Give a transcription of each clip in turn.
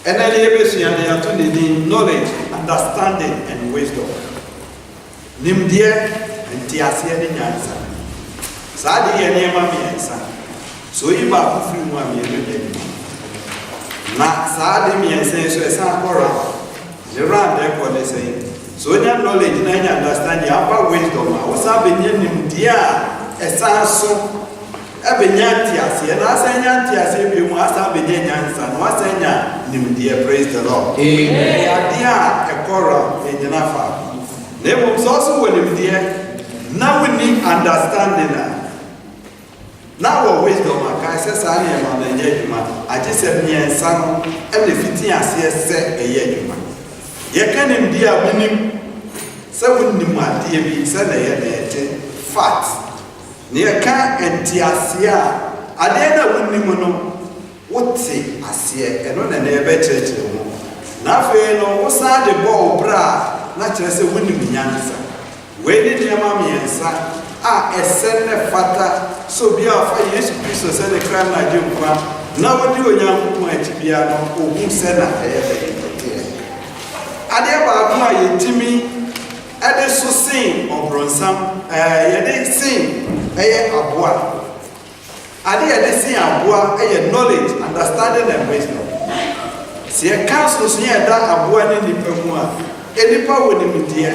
And then they are to the knowledge, understanding, and wisdom. Nimdia and Tiasia in Yansa. Sadi and Yamamiansa. So you are free one year. Not Sadi and says, so the round there for the same. So that knowledge and understanding about wisdom. I was having Nimdia, a sanso. Ebenyantiasi, and I say Yantiasi, you must have been Yansan, was a Nimdia, praise the Lord. Amen. A Korah in Janafa. There was also when Nimdia, now we need understanding. Now, wisdom, I says I am on the Yeduma. I just said me and son, every 15 years said a Yeduma. You can Nimdia winning 7 Nima, dear, said a fat. Near can and Tiasia, I didn't win Nimono. What say, I see, and on an air church. Nothing, no, what's the ball, bra, not just a winning Yansa. Where did your mammy and son? A sender fata, so be our fire, yes, Christ, said the crime like you. Now, do a young woman to be a who said that I never my Timmy. I did so sing or bronsam, I did sing a bois. I did sing a bois, a knowledge, understanding, and wisdom. See a council near that a bois in the Pemua, any power in the media,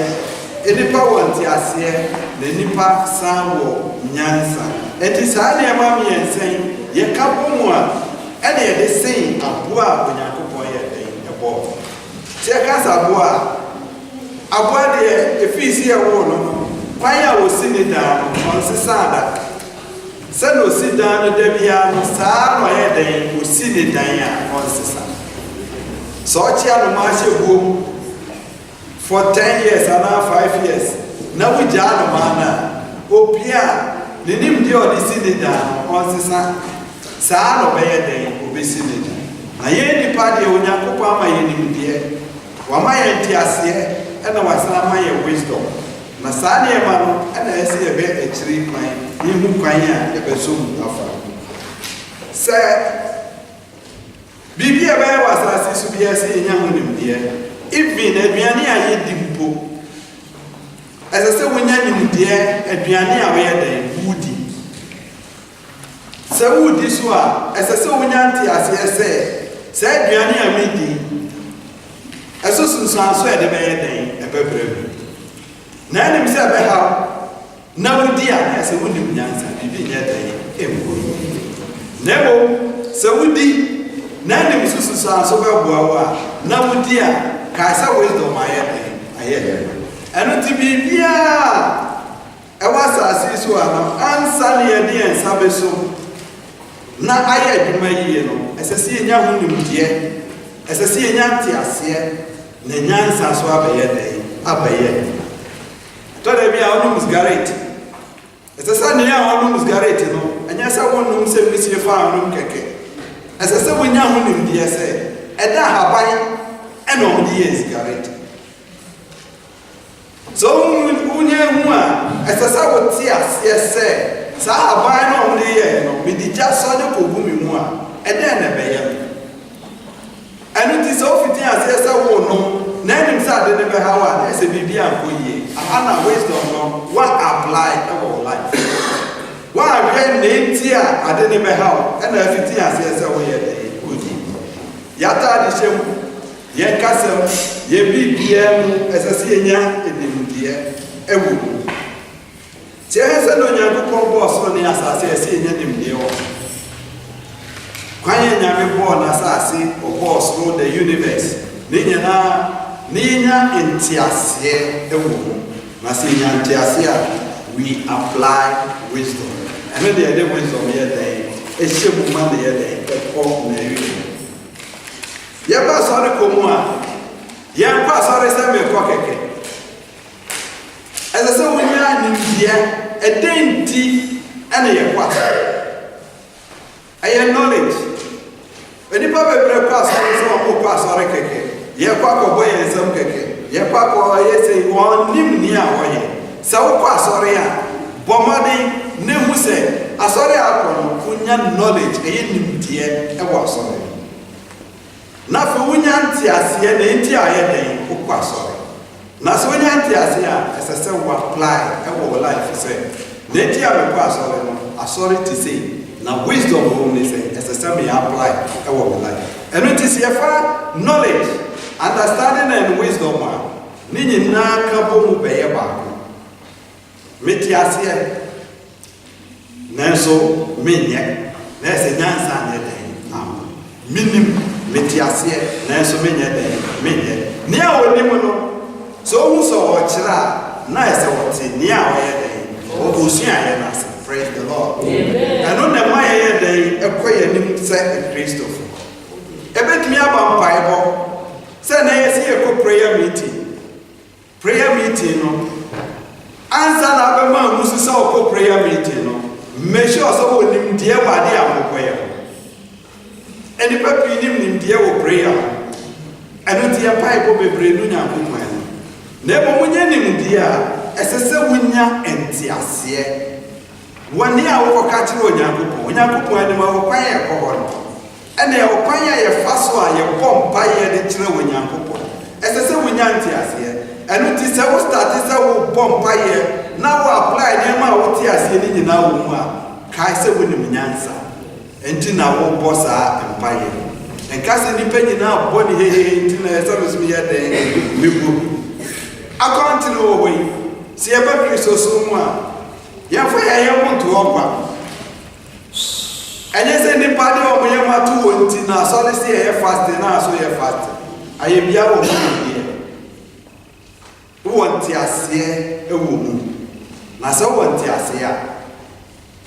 any power in the Asia, the Nipa, Sambo, Nyansa. It is only a mammy and saying, Ye Capumua, any of the same a bois when you go a bois. Check us a bois. Abwadi efisi ya wono kwanya wo sini da on sisada se no sida no da bia no saa no ye den wo sini dan ya on sisa so chia no ma hye for 10 years and 5 years na wo ja no ma na opia ne nim de o di sini da on sisa saa no be ye den wo be sini da na ye ni pa de onyakopo ama ye nim de wa ma ye ntiase and I was not my wisdom. Masani Emano, and I see a bit a tree mine, you Kanya, a person of Sir Bibi Abbey was as to be a saying young dear. If being a Biania yet dimpo. As I said, when you're dear, a Biania where woody. So, would this one, as I saw when Yanti as I said Biania made. As soon as I said the bad a pepper. Nan himself a how. Now, dear, as a wounded Yansa, be yet a Nebo, so would be. Nan himself so well, now, dear, Kasa wisdom, I had. And to be dear. I was as you are, and Sunny and dear and Sabeso. Now I had my year, as I see a young woman, dear, as I see a young tea, the Nyansa swab a day, up a year. Told me our room is garret. As a son, our room is garret, and yes, I want to say, Monsieur Farm, Keke. As I said, when young women, dear, say, and that have I, and all the years garret. So, when you as I saw what tears, yes, sir, so I buy on the year, with the just son of Kubumi, and then a bayer. And it is so fitting as yes, I won't know. Name himself the never how I say, Bibi and Boye. I wisdom what apply our life. Why I read name tear, I didn't know how, and I fitting as yes, I will good. Yata the shame, Yankasem, ye BBM as I see a young in the dear, a woman. There's a young boss on the assassin in the Kwanye nyame born as I see or boss through the universe. Nina entiasie ewu. Nasinya entiasia we apply wisdom. And when they are wisdom here day, a shame man here day, a form Mary. Yaba sorry komua. Yaba sorry same kokeke. As I say we are in here, a dainty and a yakwa. I acknowledge. When you probably breakfast, I pass or a cake. Ye papa boy and some cake. Ye papa, yes, say one nim near way. So pass or ya. Bomadi, Nemuse, a sorry apple, Kunyan knowledge, a nim dear, a was sorry. na fe wonya ntiaseɛ na enti ayɛ den wokɔ asɔre na so wonya ntiaseɛ a ɛsɛ sɛ wo apply ɛwɔ wo life sɛ na enti a mekɔ asɔre no asɔre te sei na wisdom wɔ ne sɛ ɛsɛ sɛ me apply ɛwɔ wo life ɛno nti sɛ yɛfa knowledge understanding and wisdom a ne nyinaa ka bɔ mu bɛyɛ baako mete aseɛ nanso menyɛ na ɛsɛ nyansa nyɛ den minim mete aseɛ nanso menyɛ den menyɛ nea wɔnim no sɛ ohu sɛ ɔkyerɛ a na ɛsɛ wɔte nea ɔyɛ den ɔsua yɛ n'ase praise the Lord ɛno na ma yɛyɛ den ɛkɔ yɛ anim sɛ kristofo ɛbɛtumi aba mpaebɔ sɛ na yɛsi yɛkɔ prayer meeting no ansa na abɛma mu sɛ ɔkɔ prayer meeting no make sure sɛ wɔnim deɛ wɔ ade a mokɔyɛ ɛnipa pii nim deɛ wɔ prayer ɛno nti yɛmpaebɔ bebree no Nyankopɔn no na mmom wonyɛ nimdeɛ a ɛsɛ sɛ wonya nteaseɛ wɔne a wokɔka kyerɛ Onyankopɔn anim a wɔkwan yɛ kɔ hɔ no ɛna yɛwɔ kwan a yɛfa so a yɛbɔ mpaeɛ de kyerɛ Onyankopɔn ɛsɛ sɛ wonya nteaseɛ ɛno nti sɛ wo starte sɛ wobɔ mpaeɛ na wo apply nneɛma a wote aseɛ no nyinaa wɔ mu a kae sɛ wonim nyansa enti na wobɔ saa mpaeɛ nka sɛ nnipa nyinaa bɔ ne hehe nti na ɛsɛ me so yɛ den mebu akɔnte no wɔ hɔ yi sɛ yɛba Kristo so mu a yɛmfa yɛyɛ mo nto hɔ kwa ɛnyɛ sɛ nnipa de ɔmo yɛ mato wɔ nti na asɔre sɛ yɛyɛ faste na aso yɛ faste ayɛ bia wɔ mu deɛ wowɔ nteaseɛ ɛwɔ mu na sɛ wowɔ nteaseɛ a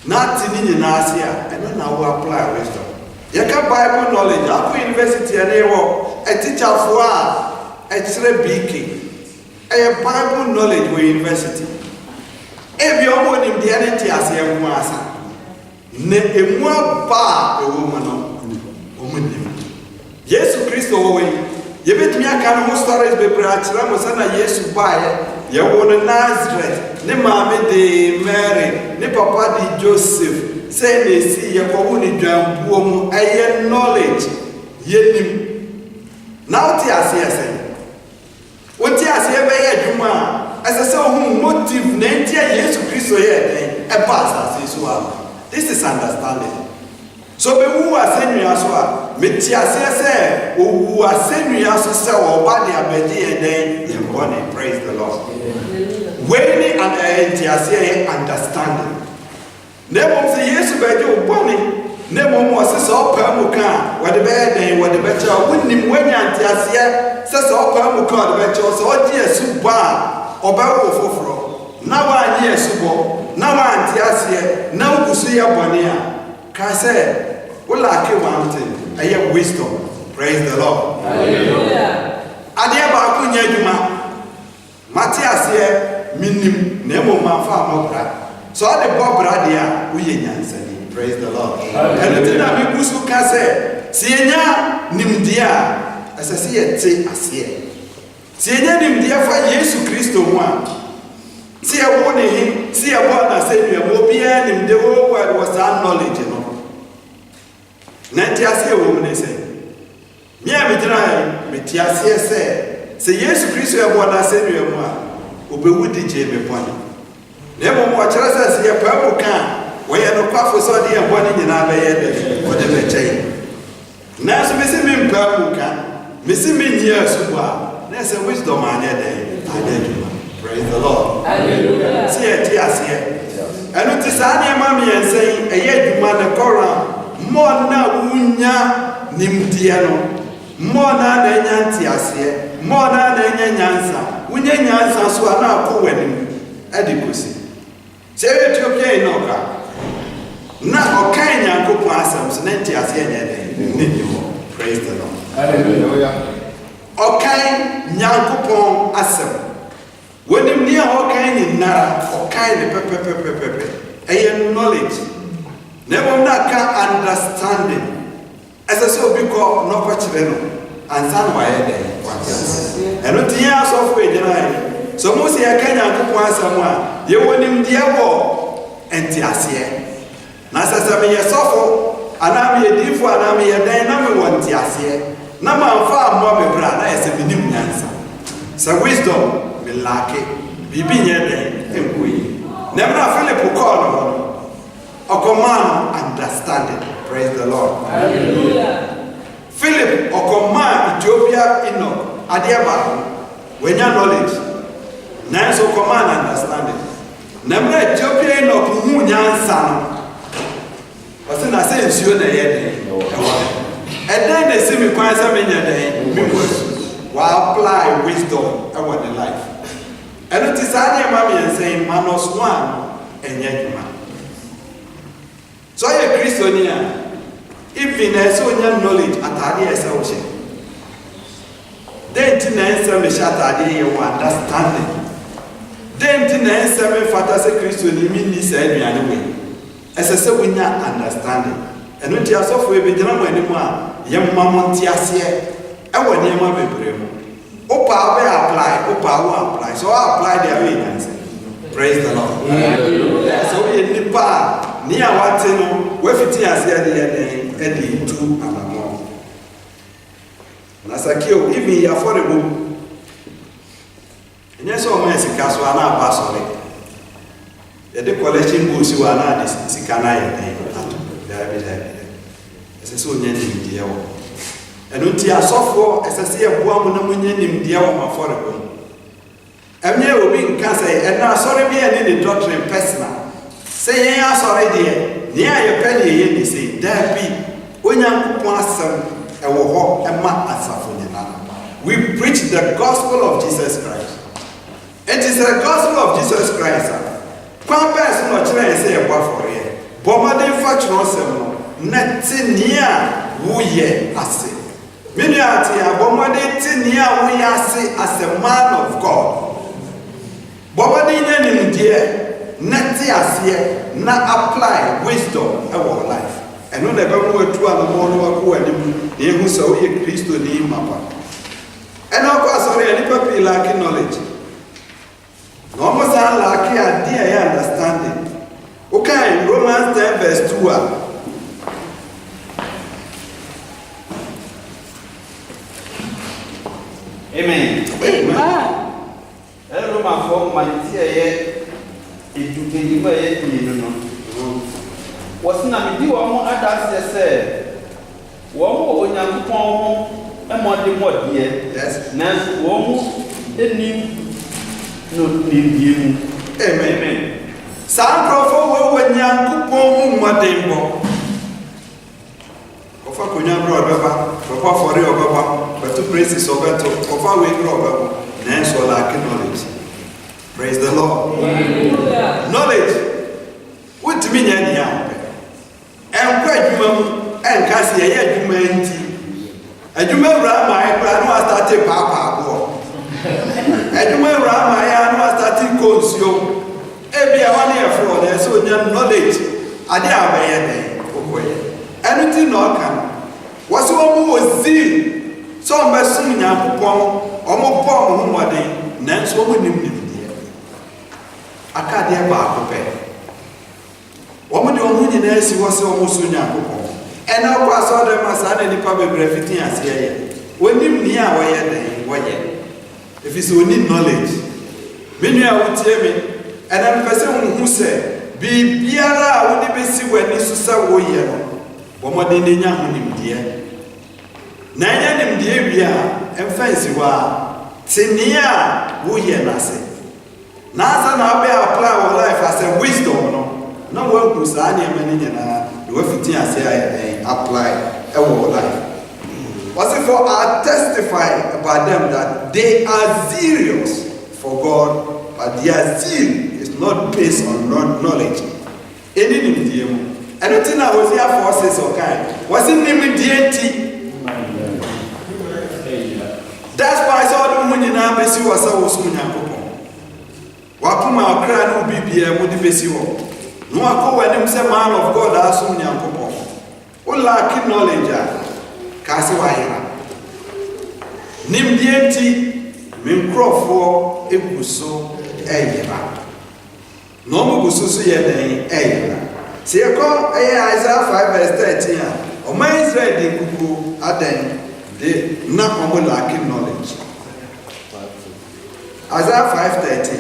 na ate ne nyinaa ase a ɛno na wo apply wisdom yɛka Bible knowledge akɔ university ɛne wɔ ɛtikyafoɔ a ɛkyerɛ BK ɛyɛ Bible knowledge wɔ university ebi ɔmo nim deɛ ne nteaseɛ nko asa na emu aba a ɛwɔ mu no ɔmo nim Yesu Kristo wɔ yi yɛbɛtumi aka no ho stories bebree akyerɛ mo sɛ na Yesu baeɛ yɛwɔ no Nazareth ne maame de Mary ne papa de Joseph sɛ na esi yɛkɔwo ne dwambuo mu ɛyɛ knowledge yɛnim na wote aseɛ sɛ wote aseɛ bɛyɛ adwuma a ɛsɛ sɛ wohu motive na nti a Yesu Kristo yɛ den ɛba asase so a this is understanding so bɛwu asɛnnua so a mete aseɛ sɛ owu asɛnnua so sɛ ɔba de abɛgye yɛ den yɛbɔne praise the Lord wei ne nte aseɛ yɛ understanding na mmom sɛ Yesu bɛgye wo bɔne na mmom ɔse sɛ ɔpaa mu ka a wɔde bɛyɛ den wɔde bɛkyɛ wo wonim woanya nte aseɛ sɛ sɛ ɔpaa mu ka a wɔde bɛkyɛ wo sɛ ɔgye asubɔ a ɔbɛwo foforɔ na woanyɛ asubɔ na woante aseɛ na wogu so yɛ bɔne a ka sɛ wolake one thing ɛyɛ wisdom praise the Lord hallelujah adeɛ baako nyɛ adwuma mate aseɛ minim na mmom mamfa amɔbra so ɔde bɔ bra deɛ a woyɛ nyansani praise the Lord ɛno nti na mebu so ka sɛ sɛ yɛnya nimdeɛ a ɛsɛ sɛ yɛte aseɛ sɛ yɛnya nimdeɛ fa Yesu Kristo ho a sɛ yɛwo ne he sɛ yɛbɔ anasɛnnua ma obiara nimdeɛ wɔ saa knowledge no na nti aseɛ wɔ mu ne sɛ me a megyina mete aseɛ sɛ Yesu Kristo yɛbɔ anasɛnnua mu a obɛwu de gye me bɔne na mmom ɔkyerɛ sɛ sɛ yɛpaa mu ka a wɔyɛ nokwafo sɛ ɔde yɛn bɔne nyinaa bɛyɛ dɛ ɔde bɛkyɛ yɛ nanso mesi mempaa mu ka mesi mennyia asubɔ a na ɛsɛ wisdom anyɛ dɛn anyɛ adwuma praise the Lord hallelujah sɛ yɛte aseɛ ɛno nti saa nneɛma mmiɛnsa yi ɛyɛ adwuma ne kɔra mmɔɔ na wonya nimdeɛ no mmɔɔ na ɛnya nteaseɛ mmɔɔ na ɛnya nyansa wonya nyansa so a na akɔ w'anim ɛde kɔsi sɛ Ethiopia yi na ɔka na ɔkan Nyankopɔn asɛm so na nteaseɛ nyɛ dɛn ne ni hɔ praise the Lord hallelujah ɔkan Nyankopɔn asɛm wɔnim ne a ɔkan nyinara ɔkan ne pɛpɛpɛpɛpɛ ɛyɛ knowledge na mmom na ka understanding ɛsɛ sɛ obi kɔ na ɔkɔkyerɛ no ansa na wayɛ dɛn ɛno nti yɛn asɔfo ɛgyina yɛ so mo sɛ yɛka Nyankopɔn asɛm a yɛwɔ nimdeɛ wɔ nteaseɛ na sɛ sɛ meyɛ sɔfo anaa meyɛ diifo anaa meyɛ dɛn na mewɔ nteaseɛ na man fa mo be bra na ese binim nyansa sa wisdom me lack bibi nye den enkoyi na mna Philip call no o command understanding. Praise the Lord. Hallelujah. Philip o command Ethiopia Enoch adiaba when your knowledge na so command understanding na mna Ethiopia Enoch hu nyansa no o se na se nsuo na ye den and then they see me quite some in your day. Will apply wisdom and what they life. And it is only mommy and saying minus one and yet man. So a Christian if in a so knowledge at Adi as ocean. Then to answer me shut Adi you understanding. Then to answer me for as a Christian you mean this anyway. As I say we not understanding. And when you are so free, we don't know anymore. Young mamma tiasie, and when you are very Opa will apply, Opa will apply. So I apply their way. Praise the Lord. So we in the bar, near what you know, where it is and two and more. And as I kill, give me affordable. And yes, all my Sikaswana Basoli. The collection books you are not Sikana. So nyanim dia wo eno ti asofo esese eboa mu na munyanim dia wo affordable emye obi nka say ena asore bia ni the doctrine personal say yen asore dia ni aye pele ye ni say da bi onyankopon asem ewo ho ema asafo nyana. We preach the gospel of Jesus Christ. It is the gospel of Jesus Christ. Kwa person no kire say eboa for here bomade fa kiro sem no Netinia wuye ase. Many are Bomade Tinia we ase as a man of God. Bomade in dear Neti ase na apply wisdom in our life. And when the Bible were to a more who are the who saw a Christ to the mapa. And of course, sorry, any people lacking knowledge. No more lacking a dear understanding. Okay, Romans 10 verse 2. Amen. Hello, my phone, my dear. If you can give me what's not me do one other say, one more when I'm home, and more dear. Yes, now, one no need you. Amen. Some prophet when young coupon, what they want. Ofa kunya bro baba, papa for real baba, but to praise is over to ofa we bro baba, na so lack knowledge. Praise the Lord. Hallelujah. Knowledge. What mean ya dia? En kwa adwuma en ka se ye adwuma nti. Adwuma wura ma e kra no start papa abo. Adwuma wura ma ya no start konsuo. E bia wane e fro na so nya knowledge. Ade abaye den okoye. Anything no can. What's one was zeal? So I'm assuming Yankupon, or more palm one day, Nance woman named dear. I can't hear about the pay. Woman, the only nurse was almost soon Yankupon. And now I saw them as any public graffiti as here. When you near where if it's only knowledge, many I would tell me, and I'm a person who said, be Biara would be see when this is a warrior. Bomade nya honim die na nya nim die bia emfansi wa tenia wo ye nase na asa na be apply our life as a wisdom no we ku sa na mani nyana we fiti ase apply our life. Was it for I testify about them that they are serious for God, but their zeal is not based on knowledge. Any nim die anything I was here for says okay. Was it named deity? That's why I saw the money now. Bessie was a Wosunya Copo. Wapuma Okra no BBM would be Bessie. No, I call when him say man of God as Sunya Copo. All lack knowledge. Kasiwahira. Nim deity, Mincrofo, Ebuso, Eyra. No more Bususu Yene, Eyra. See a call Isaiah 5 verse 13. O my Israel de Kuku Aden They not only lacking knowledge. Isaiah 5:13.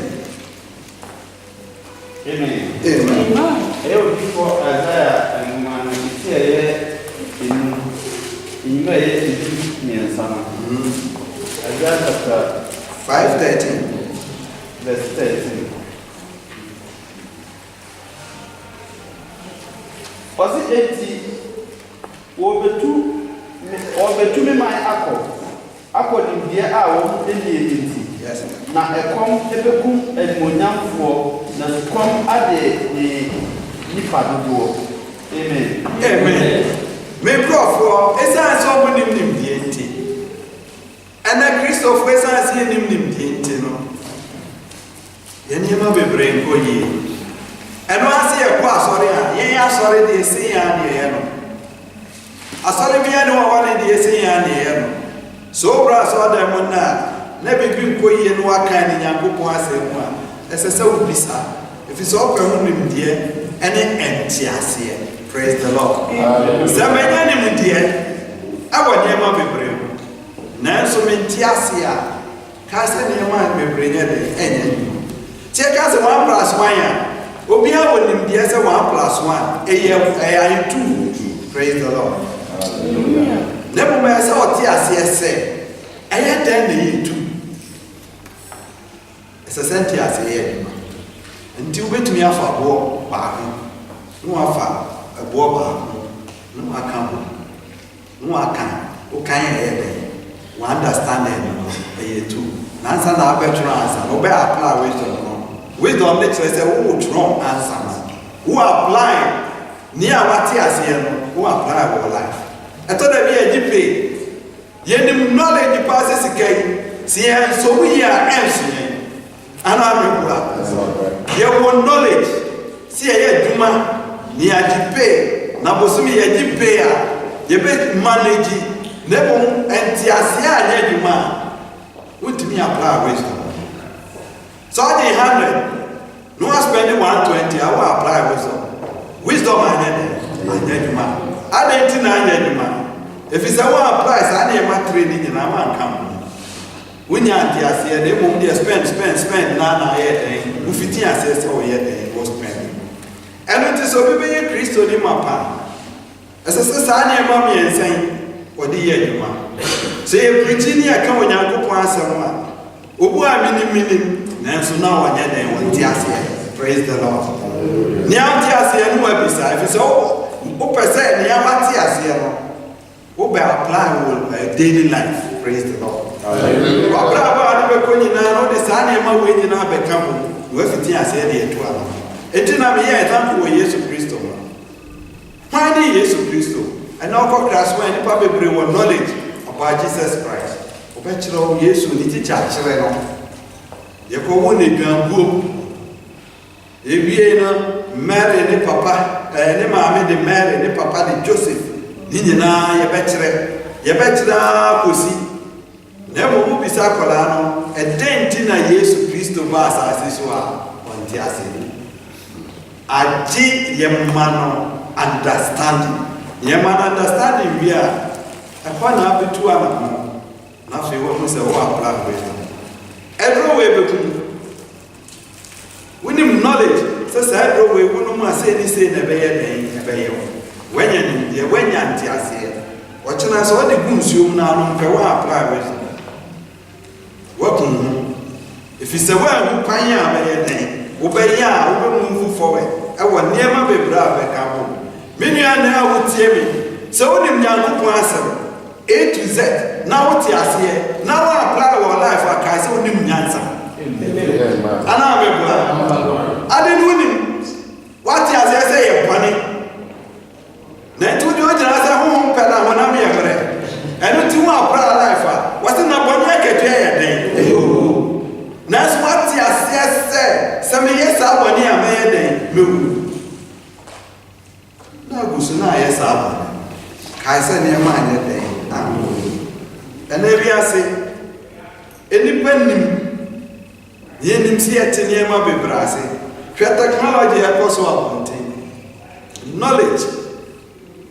Amen. Amen. Eu digo Isaiah uma notícia em meio de minha sama. Isaiah chapter 5:13. verse 13. Ɔsi eti wɔbɛtu me man akɔ nimdeɛ a wɔn ani eti. Yes. Na ɛkɔm ɛbɛkum animonyamfoɔ na sukɔm ade ne nipa dodoɔ. Amen. Amen. Me brofo esan so mo nim die nti. Ana Christopher esan se nim die nti no. Yɛnema bebree nkɔ yie. Ɛno ase yɛ kɔ asɔre a, yɛn asɔre de ese ya ne yɛ no. Asɔre bia ne wɔ ne de ese ya ne yɛ no. So bra so da mo na bibi nkɔ yie no aka ne Nyankopɔn asɛm a, ɛsɛ sɛ wo bisa. Efi so ɔpɛ ho nim die ɛne ɛntiaseɛ. Praise the Lord. Samanya ni mudie awo niema bebree nanso mentiase a ka se niema bebree nye de enye tie ka se 1+1 ya obi a wonim die se 1+1 eye 2. Praise the Lord. Hallelujah. Nebo me se oti ase se eye den na ye 2 ese senti ase ye nti wobetumi afa bo baako no afa aboa baako no aka bo no aka o kan yɛ we understand it no ɛyɛ tu nansa na abɛtwerɛ ansa no bɛ apply wisdom ne kyerɛ sɛ wo twerɛ ansa no wo apply ni a wate aseɛ no wo apply wɔ life ɛtɔ da bi yɛ gyipe yɛnim knowledge pa sɛ sika yi si yɛn nso wo yi a ɛnso yɛn ana amekura yɛwɔ knowledge si yɛyɛ adwuma ni agipe na bosomi agipe a yebe manage nebo entiase a nya adwuma wotimi apply wisdom so the 100 no spend 120 I will apply wisdom anya adwuma adenti na anya adwuma if is a one apply sa na ma training na ma nkam wonya entiase nebo dey spend na yɛ wo fiti asese wo yɛ den wo spend. And it is so be Christo ni mapa. As a sani mami and saying, or the year you want. Say, Virginia come on Yanko Pansama. Ubu meaning, Nanso now and then one Tiasia. Praise the Lord. Now Tiasia, no website. If so, Upa said, Niama Tiasia. Uba apply will daily life. Praise the Lord. Abra Bakoni now, the Sani ma waiting now become with Tiasia the 12. Etina me ya example wo Yesu Kristo no. Why ni Yesu Kristo? And now for class when nipa bebre wo knowledge about Jesus Christ. Obechire wo Yesu ni teacher kire no. Ye ko wo ne dwanbuo. Ewie no Mary ne papa, ne maame de Mary ne papa de Joseph. Ni nyina ye bechire kosi. Na mo bisa kola no, edenti na Yesu Kristo ba asase so a onti ase. Aji yemano understanding. Yemano understanding via na abitu ama na fe wo se wo apply wisdom. Every way bekum. We need knowledge. So every way we no ma say ni say na be ye when anti ase. Ochina so de gunsuom na no pe wo apply wisdom. Working if it's a way who pan ya be ye den. Obeyia we move forward. Ewa niema bebra beka bo. Menua na wotie me. So wonim Nyankopɔn asɛm A to Z. Na wote ase. Na wo apply your life aka sɛ wonim nyansa. Amen. Ana bebra. Ade no wonim. Wate ase sɛ yɛ bɔne. Na tu di o jira sɛ ho pɛ na ho na me yɛ brɛ. Ɛno ti wo apply life a. Wase na bɔne akatua yɛ den. Nas what ya says, some yes, I want near me then. Moo. No, Gusuna, yes, I want. Kaiser near mine a day. And every I say, independent. Yenim see at near my bebrasi. Technology, I also want knowledge.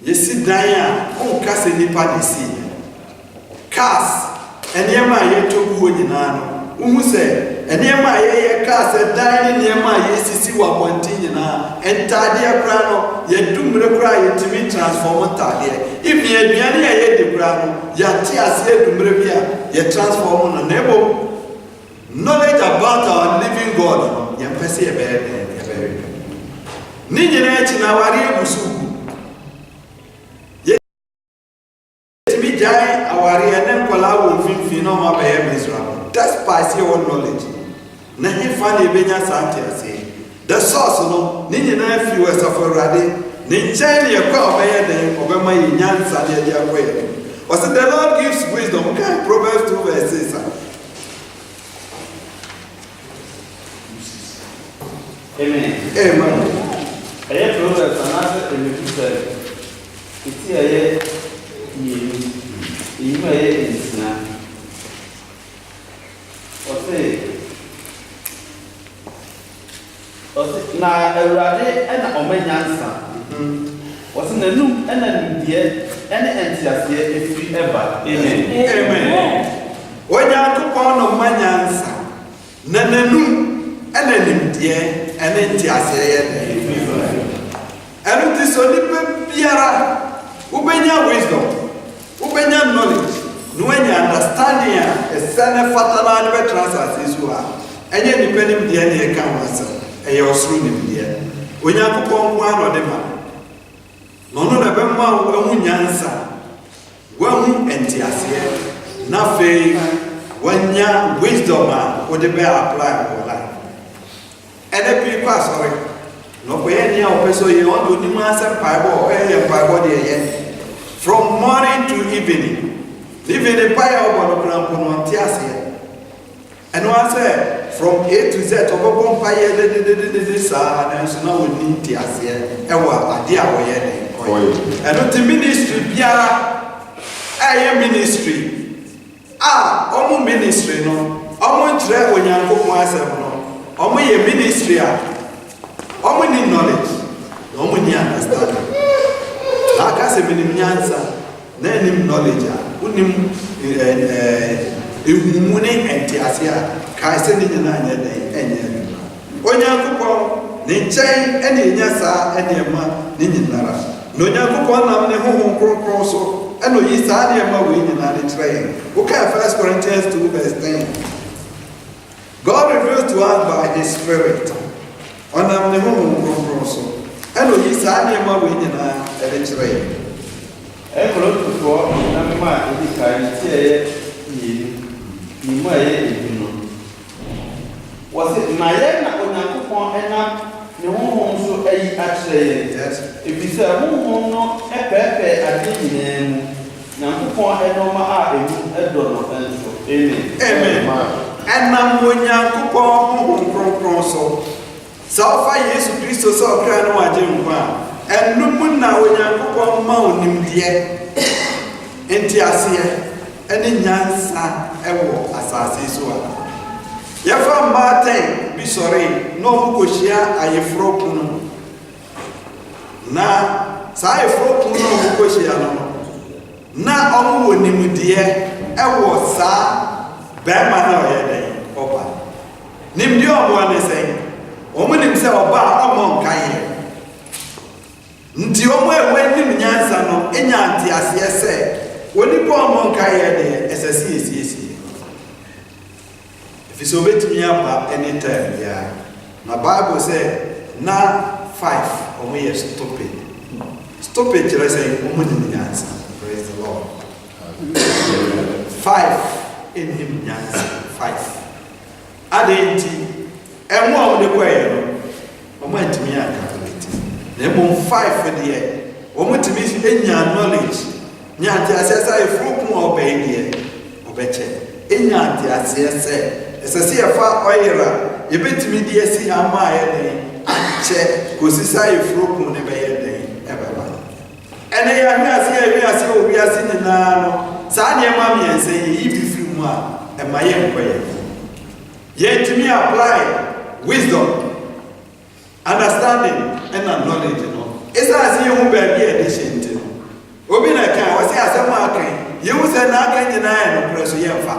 You see, Diana, oh, Cassini Paddy see. cars nneɛma a yɛtɔ guo nyinaa no wohu sɛ nneɛma a yɛyɛ cars dan ne nneɛma a yɛsisi wɔ abɔnten nyinaa ntaadeɛ koraa no yɛdumire koraa a yɛtumi transform ntaadeɛ ibi aduane a yɛdi koraa no yɛate aseɛ dumire bi a yɛ transform no na mmom knowledge about our living God no yɛmpɛ sɛ yɛbɛyɛ ne nyinaa akyi na aware agu so yɛtumi gyae awareɛ ne nkɔlaa wɔ mfimfini na ɔma bɛyɛ miserable despite yɛwɔ knowledge na hefa na yɛbɛnya saa nte aseɛ the source no ne nyinaa firi wɔ Asafo Awurade ne nkyɛn ne yɛkɔ a ɔbɛyɛ den ɔbɛma yɛ nyansa ne yɛde akɔ yɛ ɔsɛ the Lord gives wisdom kan Proverbs 2 verse 6 Amen. Amen. Ɛyɛ Proverbs anaasɛ Emefiel eti ɛyɛ mmienu enyim ɛyɛ nsia ɔse na Awurade ɛna ɔma nyansa ɔse n'anum ɛna nimdeɛ ɛne nteaseɛ efiri ɛba. Amen. Onyankopɔn na ɔma nyansa na n'anum ɛna nimdeɛ ɛne nteaseɛ yɛ dɛ ɛno nti sɛ onipa biara wobɛnya wisdom wobɛnya knowledge na woanya understanding a ɛsɛ ne fata naa ne bɛtena asase so a ɛnyɛ nnipa nimdeɛ ne ɛka ho asɛm ɛyɛ ɔsoro nimdeɛ Onyankopɔn nko ara na ɔde ma na ɔno na ɛbɛma wo ahu nyansa woahu nteaseɛ na afei woanya wisdom a wode bɛ apply wɔ life ɛnɛ pii kɔ asɔre na ɔkɔyɛ nea ɔpɛ sɛ ɔyɛ ɔde onim asɛ mpaebɔ ɔyɛ mpaebɔ deɛ ɛyɛ from morning to evening paeɛ a ɔbɔ no korampo no ɔnte aseɛ ɛno a sɛ from A to Z ɔbɛbɔ mpaeɛ dededede saa nanso na ɔni nte aseɛ ɛwɔ adeɛ a ɔyɛ den ɔyɛ ɛno nti ministry biara ɛyɛ ministry a ɔmo ministry no ɔmo nkyerɛ Onyankopɔn asɛm no ɔmo yɛ ministry a ɔmo ni knowledge na ɔmo ni understanding na aka sɛ menim nyansa na anim knowledge a wonim ehumu ne ntease a kae sɛ ne nyinaa nyɛ dɛn ɛnyɛ adwuma Onyankopɔn ne nkyɛn ɛne ɛnya saa ɛne ɛma ne nyinara na Onyankopɔn nam ne Honhom Kronkron so ɛna oyi saa nneɛma wei nyinaa ne kyerɛ yɛn wokae 1 Corinthians 2 verse 10 God reveals to us by His Spirit ɔnam ne Honhom Kronkron so ɛna oyi saa nneɛma wei nyinaa ɛde kyerɛ yɛn Ɛkɔlɔtofoɔ na mema a ɛdi kae ti ɛyɛ mmienu nimu a ɛyɛ ebi no wɔse na yɛn na Onyankopɔn ɛnam ne Honhom so ayi akyerɛ yɛn efisɛ Honhom no ɛpɛɛpɛ ade nyinaa mu Nyankopɔn ɛnɔma a emu ɛdɔ no ɛnso amen ɛnam Onyankopɔn Honhom Kronkron so sɛ ɔfa Yesu Kristo sɛ ɔkra no wagye nkwa a ɛnum na Onyankopɔn ma wo nimdeɛ nteaseɛ ɛne nyansa ɛwɔ asase so a yɛfa mmaa 10 bi sɔre na ɔmo kɔhyia ayeforo pono na saa ayeforo pono na ɔmo kɔhyia no na ɔmo wɔ nimdeɛ ɛwɔ saa bɛrima na ɔyɛ dɛn ɔba nimdeɛ ɔmo ne sɛ ɔmo nim sɛ ɔba a ɔmo nka yɛ nti ɔmo ɛwɔ anim nyansa no ɛnya nteaseɛ sɛ onipa ɔmo nka yɛ deɛ ɛsɛ sɛ yɛsiesie ɛfiri sɛ ɔbɛtumi aba anytime biara na Bible sɛ na 5 ɔmo yɛ stupid kyerɛ sɛ ɔmo nim nyansa praise the Lord 5 ɛnim nyansa 5 adɛn nti ɛmo a ɔmo de kɔɛ no ɔmo antumi akalkulate na mmom 5 deɛ ɔmo tumi enya knowledge nya nteaseɛ sɛ efuru ko a ɔbɛn deɛ ɔbɛkyɛ enya nteaseɛ sɛ ɛsɛ sɛ yɛfa ɔyera yɛbɛtumi de asi ama a yɛ den akyɛ kɔsi sɛ efuru ko ne bɛyɛ den ɛbɛba ɛnɛ yɛ ahwɛ ase yɛ ahwɛ ase wɔ wiase nyinaa no saa nneɛma mmiɛnsa yɛyi bi firi mu a ɛma yɛ nkɔ yɛ yɛntumi apply wisdom understanding and knowledge no ɛsɛ ase yɛ ho baabi a ɛde hyɛ nti no obi na kan wɔsɛ asɛm a kan You say na ka nyina no press ye mfa.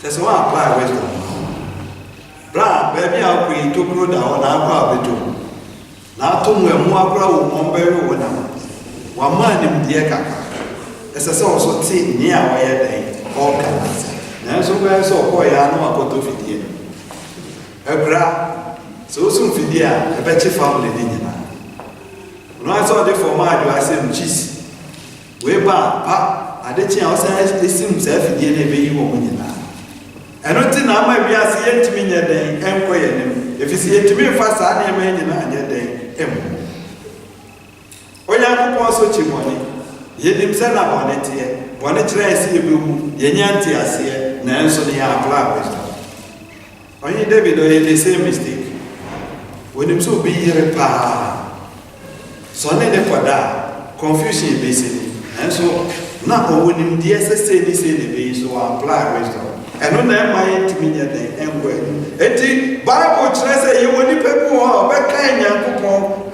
That's why I apply wisdom. Bra, baby, I'll be to grow down. I'll be to. Now, to me, more brow, one berry, one hour. One man in the Eka. As a source of tea near where they all can. Now, so where so boy, I know about to fit in. A bra, so soon fit here, a better family dinner. When I saw the format, I said, cheese. Way back, pa, I did outside, they seem self in the woman. I don't think I might be as yet to me in a day, and quiet him. If you see it to me fast, I am in a day. When I have also cheap money, ye himself about it here. One it tries to do, Yanti as here, Nancy, the apply wisdom. Only David or the same mistake. When him so be here, pa. So, then for that, confusion basically. And so, now when him the SSA, this is the base, so apply wisdom. And on that mind to me, and when it Bible says, you will be people who are kind and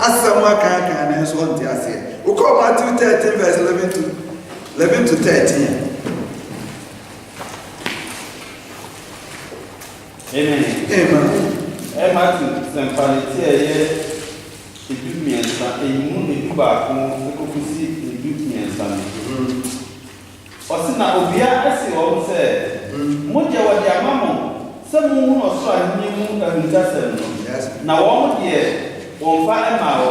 as someone can and so on. We call Matthew 13, verse 11 to 13. Amen. Amen. Matthew, Sampality, a good man, a moon, a back, a coffee, a good man, Osina Obia, I see all said. Moja wa dia mamo semu hu no so ahinimu ahuntasem no na wo de won fa ema wo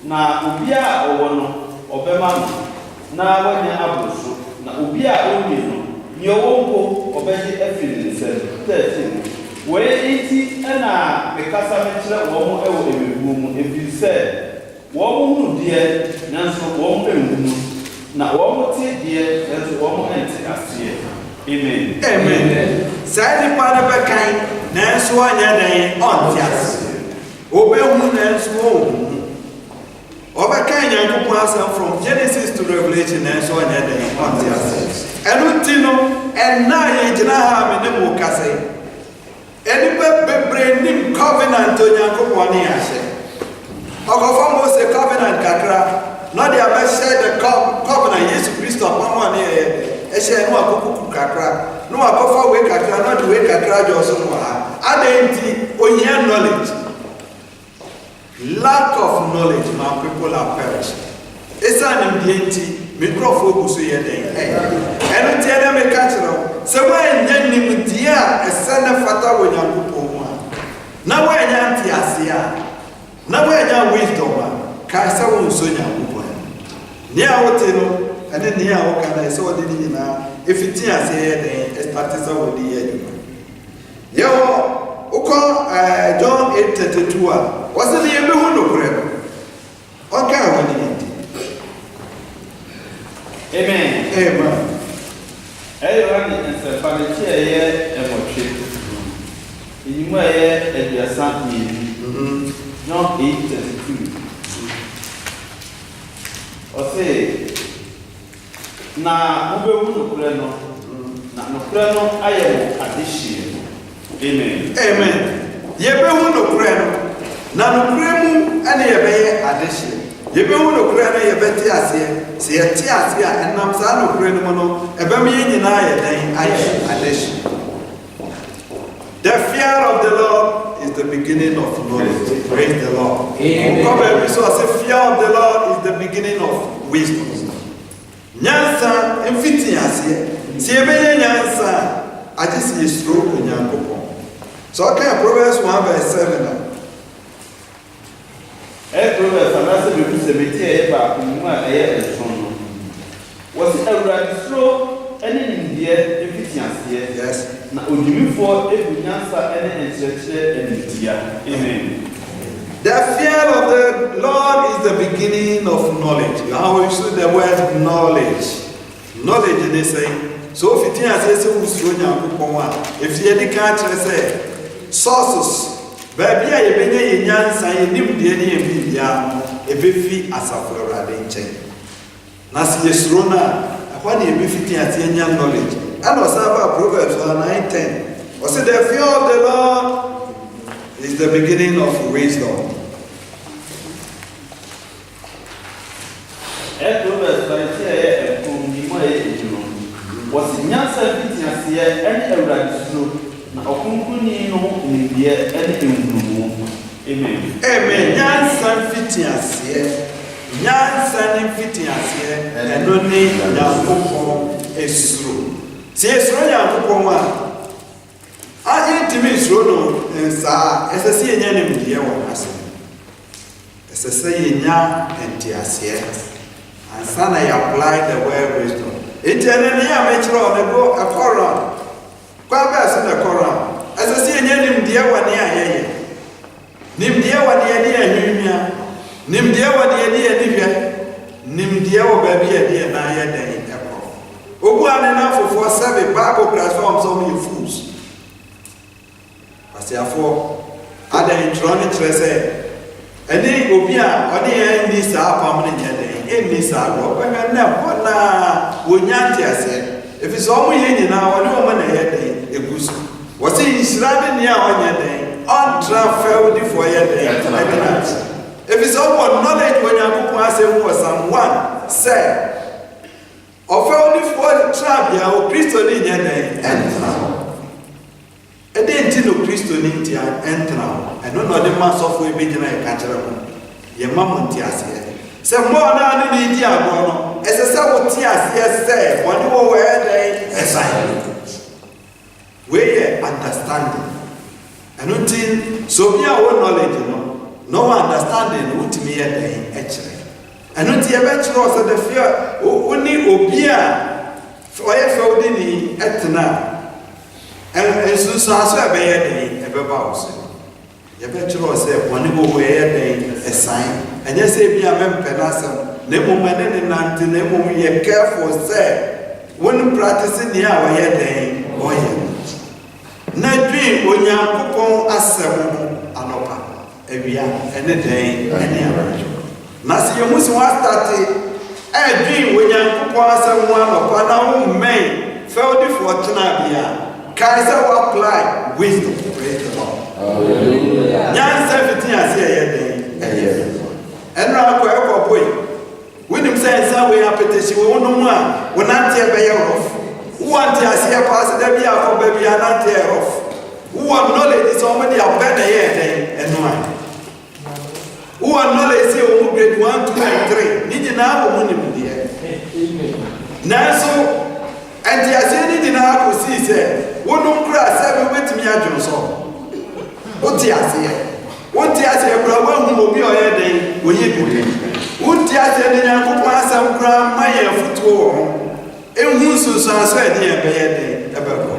na obia owo no obema no na wanya aboso na obia oni no ni owo mpo obeji afiri nse 13 we enti na mekasa mekire wo mo ewo emebu mu efiri se wo mo hu de nanso wo mo engu na wo mo tie de nanso wo mo enti asie. Amen. Amen. Sadi para bekai na so anya dan on tias. Obehu na so obekai nyankopon asem from Genesis to Revelation na so anya dan on tias. Enu tino enna ye gina ha me ne mo kase. Eni bebre nim covenant to nyankopon ne ahye. Okofo mo se covenant kakra. No dey have said the covenant Jesus Christ upon one Eshe no akoko kakra no akofa we kakra no de we kakra jo so no ha adenti ohia knowledge lack of knowledge my people are perishing esa nim de enti microphone so ye den eno tie na me ka kire se wa nya nim dia esa na fata wo nyankopon ho na wa nya nti ase a na wa nya wisdom ka sa wo so nyankopon ni a wote no and then here how can I saw the dinner if it is a started with the year. Yo, John 8:32 was the year no prayer. Okay, Amen. Amen. Everyone is a family here and what you may at your son. John 8:32. Or say, na ube no kure no na no kure no aye addition. Amen. Amen. Ye be hu no kure no na no kure mu ene ye be addition. Ye be hu no kure no ye be ti ase se ye ti ase a enam sa no kure no no e be me nyina ye den aye addition. The fear of the Lord is the beginning of knowledge. Praise the Lord. Amen. Come so say fear of the Lord is the beginning of wisdom. Nyansa mfiti ase se ebeye nyansa agisi yesro onyankopon so okay Proverbs 1:7 Proverbs anase be kusebeti e ba kumu a eye enson no was awurade sro ene ndie mfiti ase yes na odimifo ebu nyansa ene enkyerɛkyerɛ enitia. Amen. The fear of the Lord is the beginning of knowledge. How we use the word knowledge. Knowledge they say. So if it is if you can't say sources, baby, I be nyansa nim de ne bia e be fi asafora de nche. Na si yesrona akwa na e be fiti ate nya knowledge. And also Proverbs 9:10. Was the fear of the Lord is the beginning of wisdom. nyanseɛ ɛne awuradesuro na ɔkronkronni no ho nimdeɛ ɛne nhumumu. Amen. Amen. Nyansa mfiti aseɛ. Nyansa ne mfiti aseɛ. Ɛno ne Nyankopɔn esuro. Sɛ esuro Nyankopɔn a yɛntumi nsuro no nsaa ɛsɛ sɛ yɛnya nimdeɛ wɔ n'asɛm. Ɛsɛ sɛ yɛnya nteaseɛ. Ansa na yɛapply the word wisdom. Enti ɛno ne yɛ a mɛkyerɛ ɔ ne go ɛkɔ round. Kwa bɛɛ so na ɛkɔ round. Ɛsɛ sɛ yɛnya nimdeɛ wɔ ne a yɛyɛ. Nimdeɛ wɔ ne yɛde ahwehwɛ. Nimdeɛ wɔ ne yɛde anihwɛ. Nimdeɛ wɔ baabi yɛde na yɛda ɛkɔ. Obu ane na fofoɔ sɛbe Bible platform sɛ ɔmo yɛ fools. Pasiafoɔ ada ntwerɛ ne kyerɛ sɛ ɛne obi a ɔne yɛn nni saa apam ne nyɛ den ɛnni saa do ɔbɛhwɛ ne hɔ na wɔnya nteaseɛ. Ɛfiri sɛ ɔmo yɛ nyinaa ɔne ɔmo na ɛyɛ den egu so. Wɔsɛ nhyira ne nea ɔnyɛ den ɔntra fɛwdifoɔ yɛ den ɛdena. Ɛfiri sɛ ɔwɔ knowledge wɔ Nyankopɔn asɛm wɔ Psalm 1 sɛ ɔfɛwdifoɔ tra bia o Kristo ne nyɛ den ɛntra. Ɛdɛ nti no Kristo ne ntia ɛntra. Ɛno na ɔde ma sɔfo ebegyina yɛ ka kyerɛ ho. Yɛ ma mo nti aseɛ. Sɛ mmɔɔ na ne ne di agorɔ no ɛsɛ sɛ wo te aseɛ sɛ wɔne wɔ wɔ yɛ den ɛsan. Wei yɛ understanding. Ɛno nti so obi a wɔ knowledge no wɔ understanding no wotumi yɛ den ɛkyerɛ. Ɛno nti yɛbɛkyerɛ sɛ the fear wo ne obi a ɔyɛ fɛwdini ɛtena nsunsuaso ɛbɛyɛ den ɛbɛba wo so. Yɛbɛkyerɛ sɛ wɔne wɔ wɔ yɛ den ɛsan. Ɛnyɛ sɛ bi a mɛmpɛ n'asɛm na mmom ɛne ne nante na mmom yɛ careful sɛ wɔn practice nea a wɔyɛ den ɔyɛ. Na dwen Onyankopɔn asɛm no anɔpa awia ɛne den ɛne aradwo. Na sɛ yɛmu si wɔastate ɛdwen Onyankopɔn asɛm no anɔpa na wommɛn fɛwdifoɔ tena bia kae sɛ wɔapply wisdom. Praise the Lord. Nyansa fiti ase ɛyɛ den ɛyɛ. Ɛno akɔ ɛkɔ boy. Wonim sɛ nsa wei apetehyi wo nom a wonante ɛbɛyɛ rough. Wowante aseɛ paa sɛ da bi akɔ baabi anante ɛrof. Wowɔ knowledge sɛ ɔmo de abɛ na ɛyɛ den ɛno a. Wowɔ knowledge sɛ ɔmo grade 1, 2 and 3 ne nyinaa wɔ mo nimdeɛ. Nanso ɛnti aseɛ ne nyinaa kɔsii sɛ wonom kora sɛ bi wobɛtumi adwene so. Wote aseɛ. Wote aseɛ kora woahu obi a ɔyɛ den wɔyɛ bibi. Wote aseɛ ne Nyankopɔn asɛm kora ma yɛ afotuo wɔ ho. Ehu nsunsuanso ɛde ɛbɛyɛ den ɛbɛkɔ.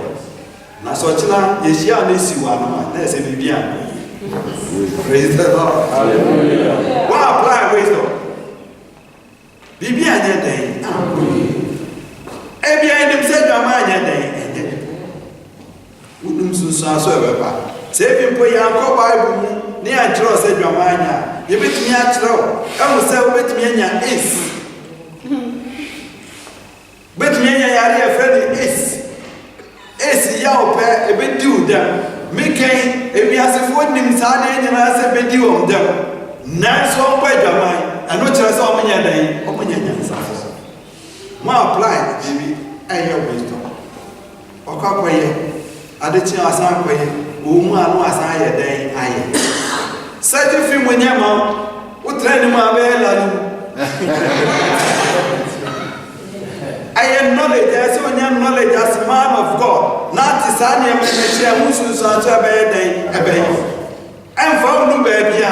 Na sɛ ɔkyena yɛhyia no si wɔ ano a na ɛsɛ biribi a. Praise the Lord. Hallelujah. Wɔn apply wisdom. Biribi anyɛ den. Ebi anim sɛ dwama anyɛ den ɛnyɛ. Wodum nsunsuanso ɛbɛba. Sɛ ebi mpo yɛankɔ Bible mu ne yɛankyerɛw sɛ dwama anya yɛbɛtumi akyerɛw ɛhu sɛ wobɛtumi anya ace. Betumi anya yare ɛfrɛ ne ace yaw pɛ ɛbɛdi wo dɛm. Mekan ewiasefoɔ nim saa de nyinaa sɛ bɛdi wɔn dɛm. Nanso ɔmpɔ adwaman ɛno kyerɛ sɛ ɔmonyɛ den ɔmonyɛ nyansa. Mo apply biribi ɛyɛ wisdom. Ɔkɔ akɔyɛ adekye asan akɔyɛ wɔn mu ano asan ayɛ den ayɛ. Sɛgye fi mu nyɛ ma wotra ne mu abɛyɛ lalo. I am knowledge, I say knowledge as a man of God. Not is any of the Muslims and I'm found no baby,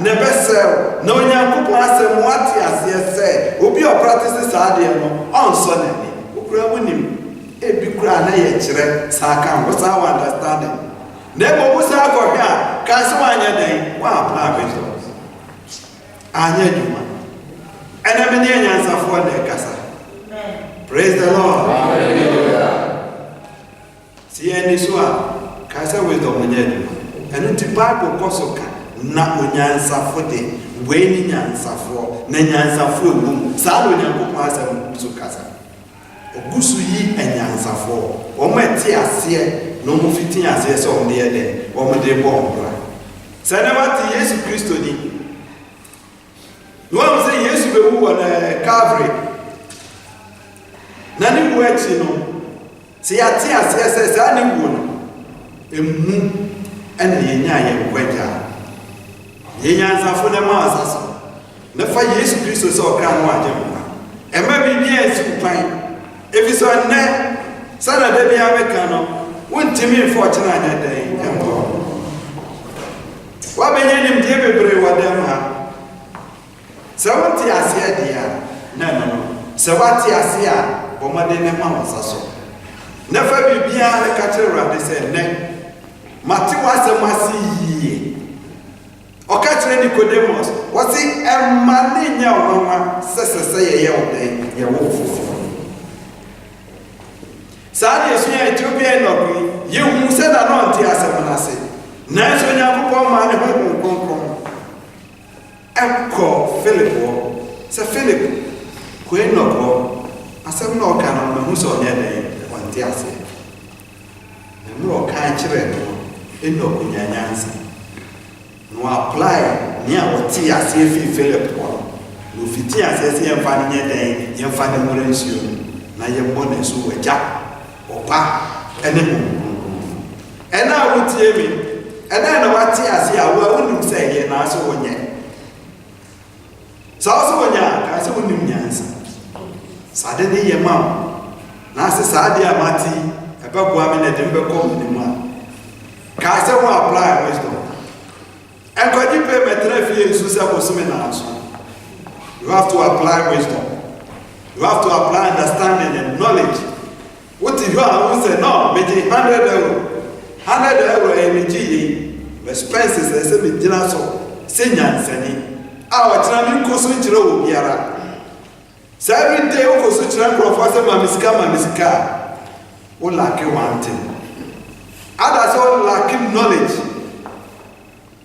never sell. No young people ask them what he has said. Will be your practices are there on Sunday. Who him? A big crown, Sakam, what's our understanding? Never was our for here. Casawanya day, wow, plan I need you. And I'm in the answer for the Casa. Praise the Lord. Hallelujah. See any soa, Casa wisdom on you. And the Bible Kosoka, not when Yansa for the waiting Yansa for, Nanyansa for whom, Salunya Pasa Sukasa. Ogusu yi and Yansa for, or my tear seer, no more 15 years on the other, or my dear bomb. Sanavati Yesu Christo. No one say Yesu be who on a Calvary. Nani works, Tia says, I know emu and yenya kwagya yenya nzafo na maasas na fa Yesu Kristo so kra ho agema e ma bibia esu pan efiso ne sana da bia meka no wontimi fo chena anya dan embo wa benye nim die bebre wadam ha se wonti ase dia na se wati ase a bomade ne ma wasaso na fa bibia ne ka kire rade se ne mati wasemasi yie oka kire Nicodemus wasi emane nya wama sesese ye odan ye wo fufu saadi esu ya Ethiopia no bi ye hu se da no nti asemanase na so nya kokon ma ne ho konkon ekko Philip se Philip ko enoko asem no ka no hu so nya dan onti ase no ka kire no eno kunyanyansa no apply ni a woti ase fi Philip no fiti ase se yemfa nye den yemfa de morensio na yembo na so waja opa ene mu ena woti emi ena na wati ase a wa unim se ye na so wonye so wonya ka se unim nyansa sade de yema na se sade amati ebe boa me na de mbe ko ni mu ka se wo apply wisdom and God you pay metre fie so se ko sume na so you have to apply wisdom, you have to apply understanding and knowledge. What if you are who say no me 100 euro energy expenses e se me gina so senya nsani a wa tira mi ko so kire wo biara so every day wo ko so kire nkrofo se ma misika wo lack one thing. Others all lacking knowledge,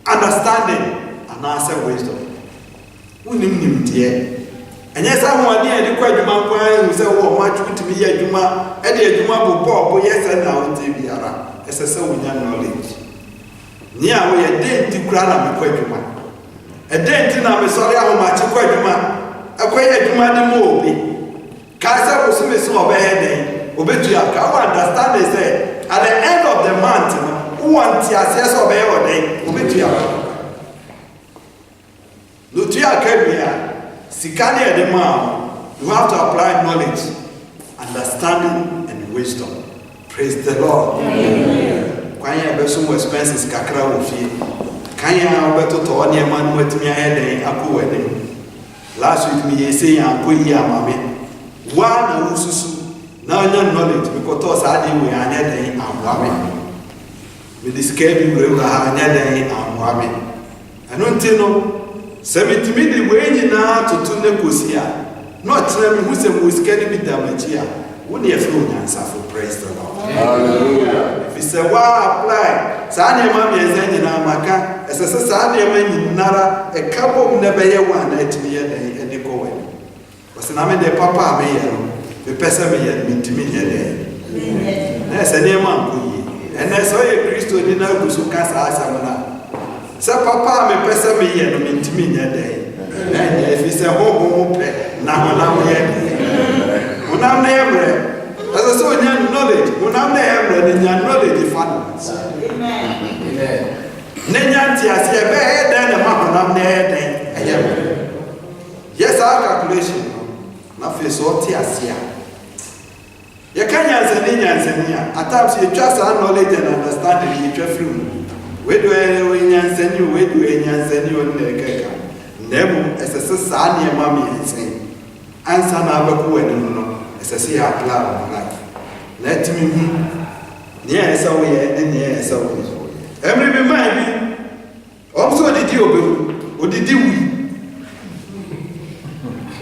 understanding, and answer wisdom. Unim dear. And yes, I want to quite a man who said, oh, much to be a Juma, and a Juma will pop, yes, and now Tibiara, as a so knowledge. Near we a day to crown a quadruma. A day to now, sorry, how much a quadruma, a quadruma the Mobi. Kasa was so so bad, Obetia, I understand they say. At the end of the month, who wants to assess of every day, will be to you. Lutia Kebia, Sikania the man, you have to apply knowledge, understanding, and wisdom. Praise the Lord. Kanya Besum expenses Kakra Wufi. Kanya Beto to any man with me ahead and Aku wedding. Last week, me say, Uncle Yamame. One Ususu. Now knowledge because I did we are netting and woman. With this cabin, we are netting and woman. I don't know 70 million way now to Tunebusia. Not tell me who's a whiskey with damage here. Wouldn't you feel answer for praise the Lord? Hallelujah. If it's a wow apply, Sanya Mammy is ending our Maka, as a Sanya man in Nara, a couple never yet one at me and the going. Was an amen de papa may. The person may mean to me there. That's a name and that's why a Christo did not go so cast as a so papa may person may mean to me there. And if it's a home, now yet. When I'm there, as I saw your knowledge, when I'm there, in your knowledge, funds. Amen. Nenyanti as a bed and a map and I'm there. Yes, our calculation. Nothing so tear. You can't answer at times you just have knowledge and understanding in your film. Where do I send you? Where do I send you on the cake? Nemo as a society, mammy, and say, answer now, go and as I see our plan of life. Let me, yes, so we and yes, so every remind me. Also, did you or did you?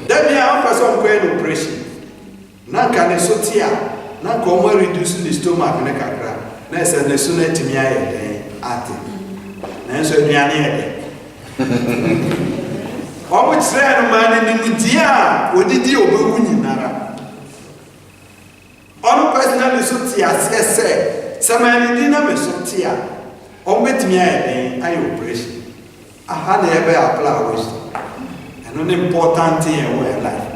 Then you have some kind of operation. Nanka ne sotia nanka o mo reduce the stomach ne kakra na se ne so na timi aye den ate na so aduane ede o mo tsere no ma ne ni dia odidi obewu nyinara on personally sotia se samani di na me sotia o betimi aye den aye operation aha na ebe apply wisdom and an important thing in life.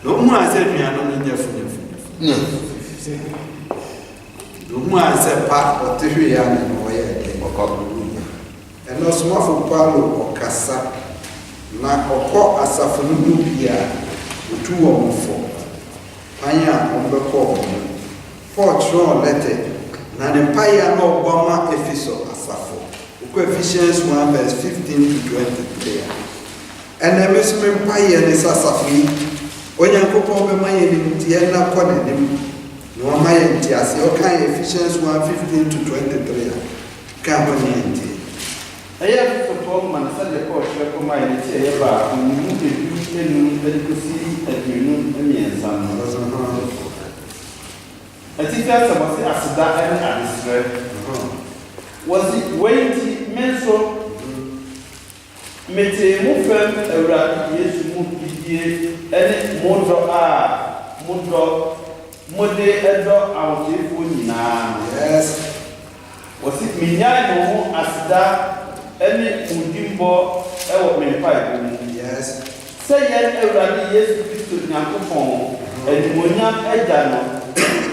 No more I said, we are not in your food. answer part or Tihuyan and Oya or and no small Paulo or Cassa. Na ọkọ asafunu bia otu wo mfo anya ombekọ Paul tro letter na ne paya no gbama Efeso asafo okọ Ephesians 1 verse 15 to 23 and the mesme paya ne sasafi onyankopon be maye ni tie na kọ ne nim no maye ntiase o kan Ephesians 1 15 to 23 kan ko ni Aya football man said the coach recommend it eba mu de du enu de kusi adunu emiensa no atika sabasi asida en adisre was it wait menso mete mu fam awra Yesu mu bidie ene modo mode edo awofo nyina yes was it minya no asida any udimbo ewo mempai mu yes say yen Ewurade Yesu Kristo Nyankopon edimonya eja no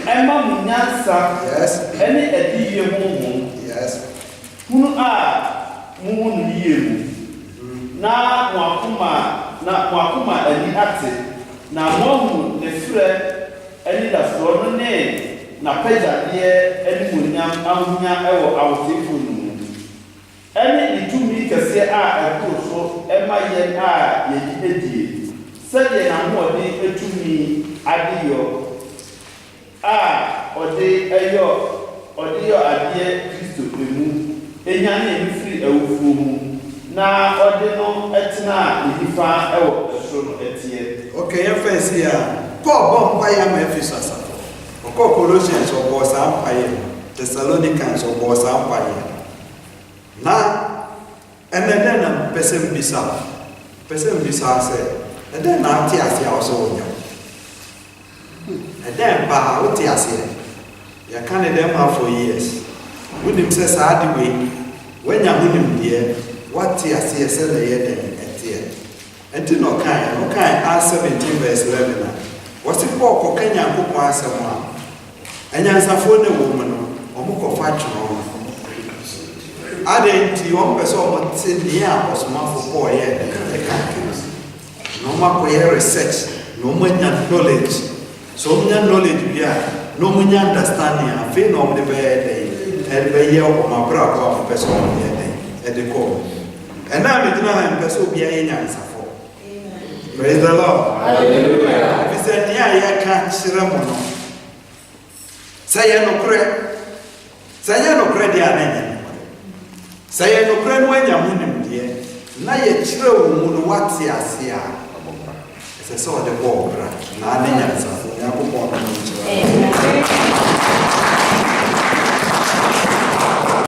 ema munyansa yes any ediye mu yes hunu muhunu yiye mu na wakuma ani ate na mohu ne frɛ any da so no ne na peja de edimonya ahunya ewo awotefo no any itumi kese ekuro so ema ye ye edie sede na ho ode etumi adiyo ode yo adie Kristo bemu enya na emfiri awufuo mu na ode no etena nifa ewo eso no etie okay ya fancy ya Paul bomba ya Efeso asafo okọ Colossians obo sampaye Thessalonians obo sampaye na enede na person bisa say ede na ati ase aso wonya ede ba oti ase ya kan ede ma for years wonim say saadi we wenya wonim die wati ase ese na ye den etie enti no kan a 17 verse 11 na wasi Paul ko kanya ko asem a enyansafo ne wo mu no omukọ fa tro Adenti one person on Tinia was more for 4 years. No more research, no more knowledge. So many knowledge we are, no more understanding. I feel no the bed and the year of my brother person at the core. And now we do not have person be in answer for. Praise the Lord. Hallelujah. We said, yeah, can't ceremony. Say no prayer. Say no prayer, dear. Say no prayer when you munim dear. Na ye chire wo mu no wate ase a. Ese so de bo bra. Na anya nsa.